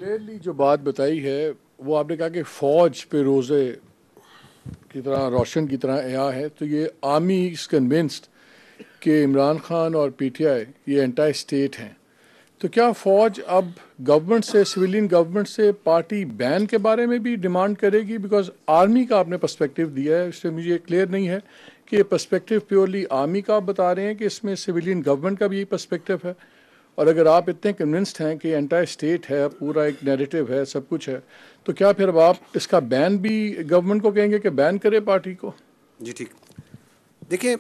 Clearly جو بات بتائی ہے وہ آپ نے کہا کہ فوج پہ روزے کی طرح روشن کی طرح عیاں ہے، تو یہ آرمی از کنونسڈ کہ عمران خان اور پی ٹی آئی یہ انٹائی اسٹیٹ ہیں، تو کیا فوج اب گورنمنٹ سے، سویلین گورنمنٹ سے پارٹی بین کے بارے میں بھی ڈیمانڈ کرے گی؟ بیکاز آرمی کا آپ نے پرسپیکٹیو دیا ہے، اس سے مجھے کلیئر نہیں ہے کہ یہ پرسپیکٹیو پیورلی آرمی کا آپ بتا رہے ہیں کہ اس میں سویلین گورنمنٹ کا بھی یہی پرسپیکٹیو ہے، اور اگر آپ اتنے کنونسڈ ہیں کہ انٹائر اسٹیٹ ہے، پورا ایک نیریٹو ہے، سب کچھ ہے، تو کیا پھر اب آپ اس کا بین بھی گورنمنٹ کو کہیں گے کہ بین کرے پارٹی کو؟ جی ٹھیک. دیکھیں،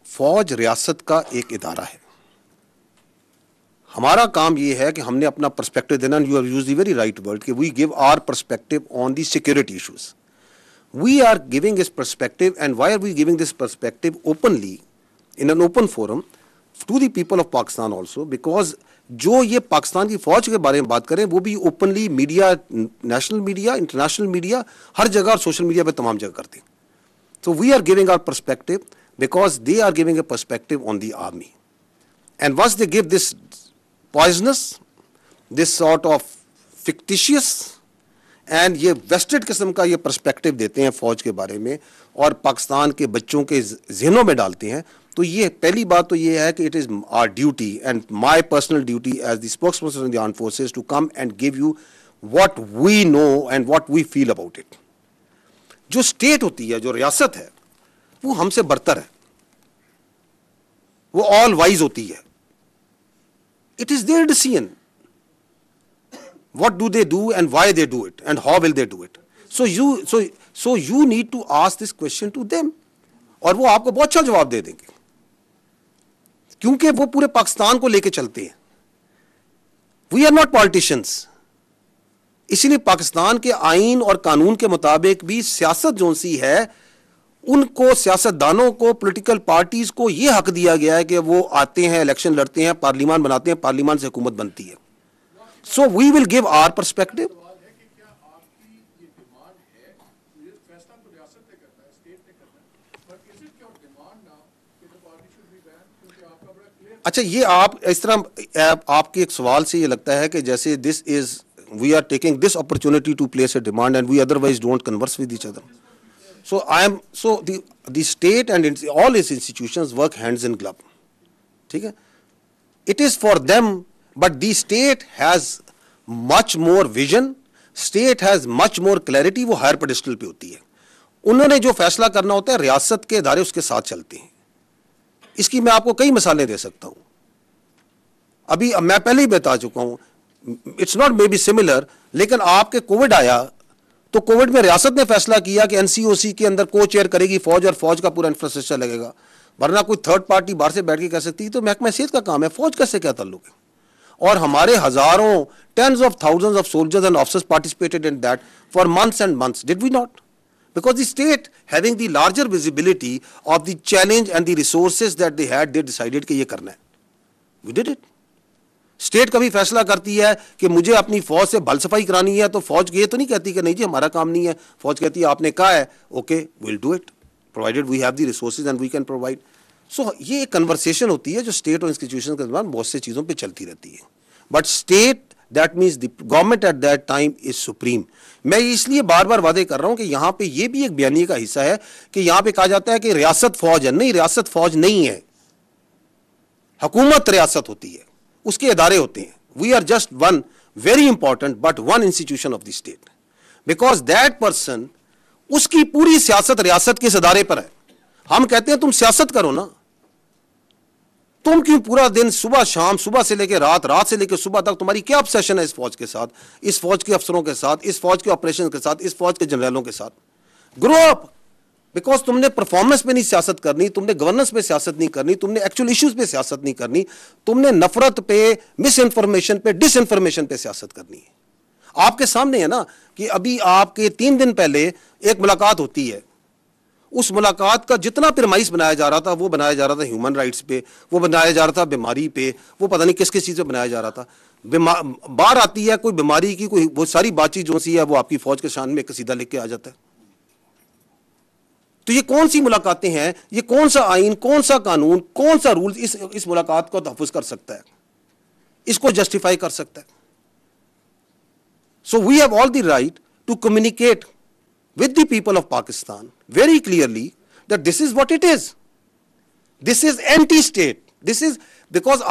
فوج ریاست کا ایک ادارہ ہے. ہمارا کام یہ ہے کہ ہم نے اپنا پرسپیکٹو دینا. You have used the very right word کہ we give our perspective on the security issues. We are giving this perspective, and why are we giving this perspective openly in an open forum to the people of Pakistan also, because جو یہ پاکستان کی فوج کے بارے میں بات کریں وہ بھی openly media, national media, international media, ہر جگہ اور سوشل میڈیا پہ تمام جگہ کرتے ہیں. So we are giving our perspective because they are giving a perspective on the army. And once they give this poisonous, this sort of fictitious and یہ vested قسم کا یہ perspective دیتے ہیں فوج کے بارے میں اور پاکستان کے بچوں کے ذہنوں میں ڈالتے ہیں, تو یہ پہلی بات تو یہ ہے کہ it is our duty and my personal duty as the spokesperson of the armed forces to come and give you what we know and what we feel about it. جو اسٹیٹ ہوتی ہے, جو ریاست ہے, وہ ہم سے برتر ہے, وہ آل وائز ہوتی ہے. It is their decision what do they do and why they do it and how will they do it. So you need to ask this question to them, اور وہ آپ کو بہت اچھا جواب دے دیں گے کیونکہ وہ پورے پاکستان کو لے کے چلتے ہیں. We are not politicians. اسی لیے پاکستان کے آئین اور قانون کے مطابق بھی سیاست جو سی ہے, ان کو, سیاست دانوں کو, پولیٹیکل پارٹیز کو یہ حق دیا گیا ہے کہ وہ آتے ہیں, الیکشن لڑتے ہیں, پارلیمان بناتے ہیں, پارلیمان سے حکومت بنتی ہے. سو وی ول گیو آر پرسپیکٹو. اچھا, یہ آپ اس طرح آپ کے ایک سوال سے یہ لگتا ہے کہ جیسے دس از we are taking this opportunity to place a demand and we otherwise don't converse with each other. So the state and all its institutions work hands in glove. ٹھیک ہے, it is for them, but the state has much more vision, state has much more clarity. وہ higher pedestal پہ ہوتی ہے. انہوں نے جو فیصلہ کرنا ہوتا ہے, ریاست کے ادارے اس کے ساتھ چلتے ہیں. اس کی میں آپ کو کئی مثالیں دے سکتا ہوں. ابھی میں پہلے ہی بتا چکا ہوں, it's not may be similar, لیکن آپ کے کووڈ آیا تو کووڈ میں ریاست نے فیصلہ کیا کہ این سی او سی کے اندر کو چیئر کرے گی فوج اور فوج کا پورا انفراسٹرکچر لگے گا, ورنہ کوئی تھرڈ پارٹی باہر سے بیٹھ کے کہہ سکتی. تو محکمہ صحت کا کام ہے, فوج کا سے کیا تعلق ہے؟ اور ہمارے ہزاروں, tens of thousands of soldiers and officers participated in that for months and months. Did we not? Because the state having the larger visibility of the challenge and the resources that they had, they decided کہ یہ کرنا ہے. وی did it. State کبھی فیصلہ کرتی ہے کہ مجھے اپنی فوج سے بھل صفائی کرانی ہے, تو فوج یہ تو نہیں کہتی کہ نہیں جی ہمارا کام نہیں ہے. فوج کہتی ہے آپ نے کہا ہے, okay we'll do it provided we have the resources and we can provide. So یہ ایک کنورسیشن ہوتی ہے جو اسٹیٹ اور انسٹیٹیوشن کے درمیان بہت سی چیزوں پہ چلتی رہتی ہے. But state, that means the government at that time is supreme. میں اس لیے بار بار وعدے کر رہا ہوں کہ یہاں پہ یہ بھی ایک بیانیے کا حصہ ہے کہ یہاں پہ کہا جاتا ہے کہ ریاست فوج ہے. نہیں, ریاست فوج نہیں ہے, حکومت ریاست ہوتی ہے, اس کے ادارے ہوتے ہیں. We are just one very important but one institution of the state, because that person, اس کی پوری سیاست ریاست کے اس ادارے پر ہے. ہم کہتے ہیں تم سیاست کرو نا, تم کیوں پورا دن صبح شام, صبح سے لے کے رات, رات سے لے کے صبح تک تمہاری کیا obsession ہے اس فوج کے ساتھ, اس فوج کے افسروں کے ساتھ, اس فوج کے آپریشن کے ساتھ, اس فوج کے جنرلوں کے ساتھ. گرو اپ. بیکاز تم نے پرفارمنس پہ نہیں سیاست کرنی, تم نے گورننس پہ سیاست نہیں کرنی, تم نے ایکچوئل ایشوز پہ سیاست نہیں کرنی, تم نے نفرت پہ, مس انفارمیشن پہ, ڈس انفارمیشن پہ سیاست کرنی ہے. آپ کے سامنے ہے نا کہ ابھی آپ کے 3 دن پہلے ایک ملاقات ہوتی ہے. اس ملاقات کا جتنا پرمائس بنایا جا رہا تھا, وہ بنایا جا رہا تھا ہیومن رائٹس پہ, وہ بنایا جا رہا تھا بیماری پہ, وہ پتہ نہیں کس کس چیز پہ بنایا جا رہا تھا. باہر آتی ہے کوئی بیماری کی کوئی وہ ساری بات چیت جو سی ہے وہ آپ کی فوج کے شان میں قصیدہ لکھ کے آ جاتا ہے. تو یہ کون سی ملاقاتیں ہیں, یہ کون سا آئین, کون سا قانون, کون سا رول اس ملاقات کو تحفظ کر سکتا ہے, اس کو جسٹیفائی کر سکتا ہے؟ So we have all the right to communicate with the people of Pakistan very clearly that this is what it is. This is anti-state. This is because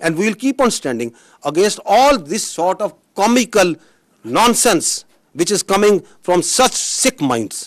and we will keep on standing against all this sort of comical nonsense which is coming from such sick minds.